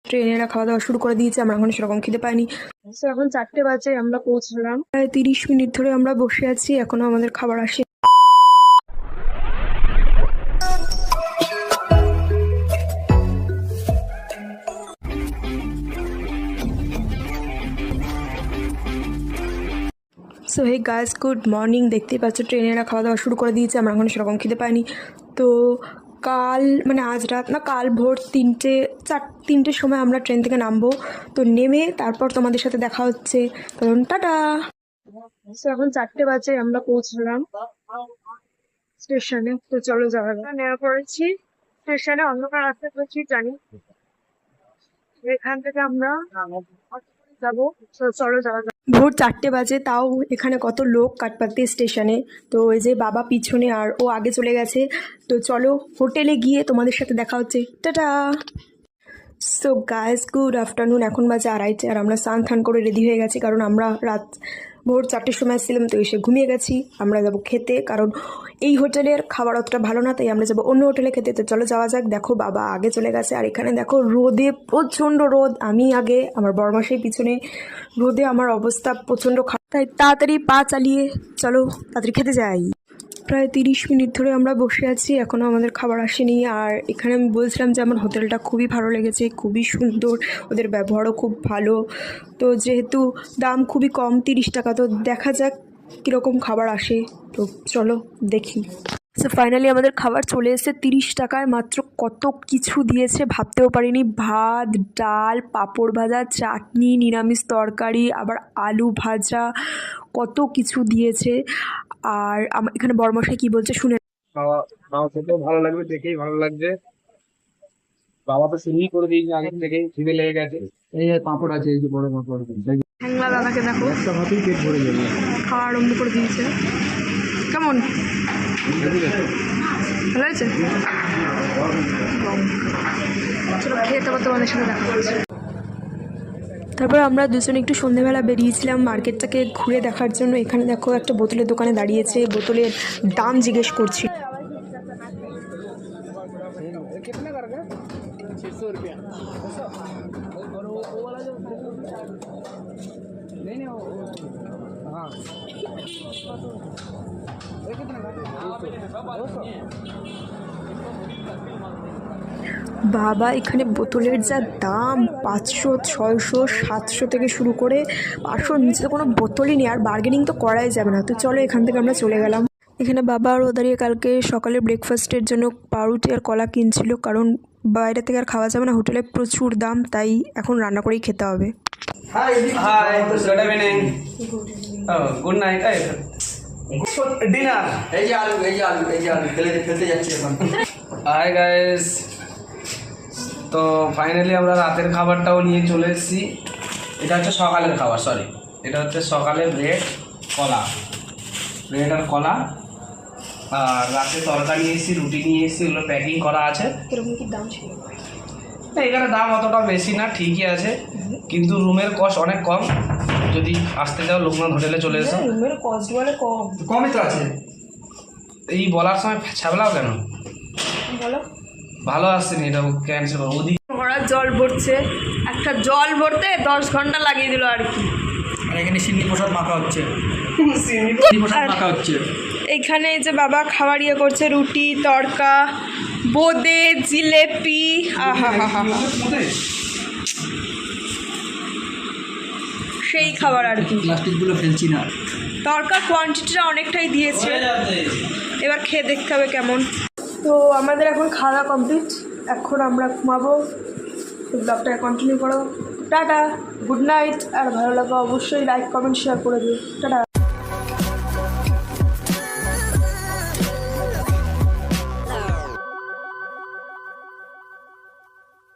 ট্রেনেরা খাওয়া দাওয়া শুরু করে দিয়েছে, আমরা এখন সেরকম খিদে পাইনি। তো এখন 4টে বাজে, আমরা পৌঁছলাম। প্রায় 30 মিনিট ধরে আমরা বসে আছি, এখনো আমাদের খাবার আসে। So hey guys, good morning. দেখতেই পাচ্ছ ট্রেনেরা খাওয়া দাওয়া শুরু করে দিয়েছে, আমরা এখন সেরকম খিদে পাইনি। তো কাল মানে আজ রাত না, কাল ভোর 3টের সময় আমরা ট্রেন থেকে নামবো। তো নেমে তারপর তোমাদের সাথে দেখা হচ্ছে। কারণ টাটা। তো এখন 4টে বাজে, আমরা পৌঁছলাম স্টেশনে। তো চলো যাওয়া যাক। নেওয়া পড়েছি স্টেশনে, অন্ধকার রাস্তা পড়েছি জানি, এখান থেকে আমরা যাবো। তো চলো যাওয়া যাক। ভোর 4টে বাজে, তাও এখানে কত লোক কাঠপাতি স্টেশনে। তো ওই যে বাবা পিছনে আর ও আগে চলে গেছে। তো চলো হোটেলে গিয়ে তোমাদের সাথে দেখা হচ্ছে। Tata. So guys, good afternoon. এখন বাজে 2:30, আর আমরা স্নান থান করে রেডি হয়ে গেছি, কারণ আমরা রাত ভোর 4টের সময় এসেছিলাম, তো এসে ঘুমিয়ে গেছি। আমরা যাবো খেতে, কারণ এই হোটেলের খাবার অতটা ভালো না, তাই আমরা যাবো অন্য হোটেলে খেতে। তো চলো যাওয়া যাক। দেখো বাবা আগে চলে গেছে, আর এখানে দেখো রোদে, প্রচণ্ড রোদ। আমি আগে, আমার বরমাসের পিছনে। রোদে আমার অবস্থা প্রচণ্ড খারাপ, তাই তাড়াতাড়ি পা চালিয়ে চলো তাড়াতাড়ি খেতে যাই। প্রায় 30 মিনিট ধরে আমরা বসে আছি, এখনও আমাদের খাবার আসেনি। আর এখানে আমি বলছিলাম যে আমার হোটেলটা খুবই ভালো লেগেছে, খুবই সুন্দর, ওদের ব্যবহারও খুব ভালো। তো যেহেতু দাম খুবই কম, 30 টাকা, তো দেখা যাক কীরকম খাবার আসে। তো চলো দেখি। সো ফাইনালি আমাদের খাবার চলে এসেছে। 30 টাকায় মাত্র কত কিছু দিয়েছে ভাবতেও পারিনি। ভাত, ডাল, পাঁপড় ভাজা, চাটনি, নিরামিষ তরকারি, আবার আলু ভাজা, কত কিছু দিয়েছে। আর এখানে বড়মশাই কি বলছে শুনে। খাওয়া খেতেও ভালো লাগবে, দেখেই ভালো লাগছে। বাবা তো শুরুই করে দিয়েছে আগে থেকেই, খিদে লেগে গেছে। এই যে পাঁপড় আছে, এই যে বড় পাঁপড়, হ্যাংলা দাদাকে দেখো, একটা ভাতেই পেট ভরে যাবে। খাওয়া আরম্ভ করে দিয়েছে। কেমন ভালো হয়েছে? চলো খেয়ে তারপর তোমাদের সাথে দেখা হচ্ছে। তারপর আমরা দুজনে একটু সন্ধ্যেবেলা বেরিয়েছিলাম মার্কেটটাকে ঘুরে দেখার জন্য। এখানে দেখো একটা বোতলের দোকানে দাঁড়িয়েছে, বোতলের দাম জিজ্ঞেস করছি। বাবা এখানে বোতলের যা দাম, 500, 600, 700 থেকে শুরু করে 500 নিচে তো কোনো বোতলই নেই। আর বার্গেনিং তো করাই যাবে না। তো চলো এখান থেকে আমরা চলে গেলাম। এখানে বাবা আর ও দাঁড়িয়ে কালকে সকালে ব্রেকফাস্টের জন্য পাউরুটি আর কলা কিনছিল, কারণ বাইরে থেকে আর খাওয়া যাবে না, হোটেলে প্রচুর দাম, তাই এখন রান্না করেই খেতে হবে। Hi good evening, good night, dinner. এই যে আলু খেলতে যাচ্ছি এখন। হাই গাইস, তো ফাইনালি আমরা রাতের খাবারটাও নিয়ে চলে এসেছি। এটা হচ্ছে সকালের খাবার, সরি, এটা হচ্ছে সকালে ব্রেড আর কলা। আর রাতে তরকারি নিয়ে এসেছি, রুটি নিয়ে এসেছি, এগুলো প্যাকিং করা আছে। কিরকম কি দাম ছিল? না এখানে দাম অতটা বেশি না, ঠিকই আছে, কিন্তু রুমের কস্ট অনেক কম। যদি আসতে চাও লোকনাথ হোটেলে চলে এসো। রুমের কস্ট বলে কমই তো আছে। এই বলার সময় ছ্যাবলাও কেন? বলো। ভালো আসছেনি, এটা ক্যান্সেল করো। ওদিক ঘোড়ার জল ভরছে, একটা জল ভরতে 10 ঘন্টা লাগিয়ে দিল আর কি। আর এখানে সিন্নি প্রসাদ মাখা হচ্ছে, এইখানে যে বাবা খাবার ইয়ে করছে, রুটি, তড়কা, বোঁদে, জিলেপি, আহা হা হা, সেই খাবার আর কি। প্লাস্টিকগুলো ফেলছি না। তড়কার কোয়ান্টিটিটা অনেকটাই দিয়েছে, এবার খেয়ে দেখতে হবে কেমন। তো আমাদের এখন খাওয়া কমপ্লিট, এখন আমরা ঘুমাবো। ব্লগটা কন্টিনিউ করো। Tata, good night. আর ভালো লাগা অবশ্যই লাইক, কমেন্ট, শেয়ার করে দিও। টাটা।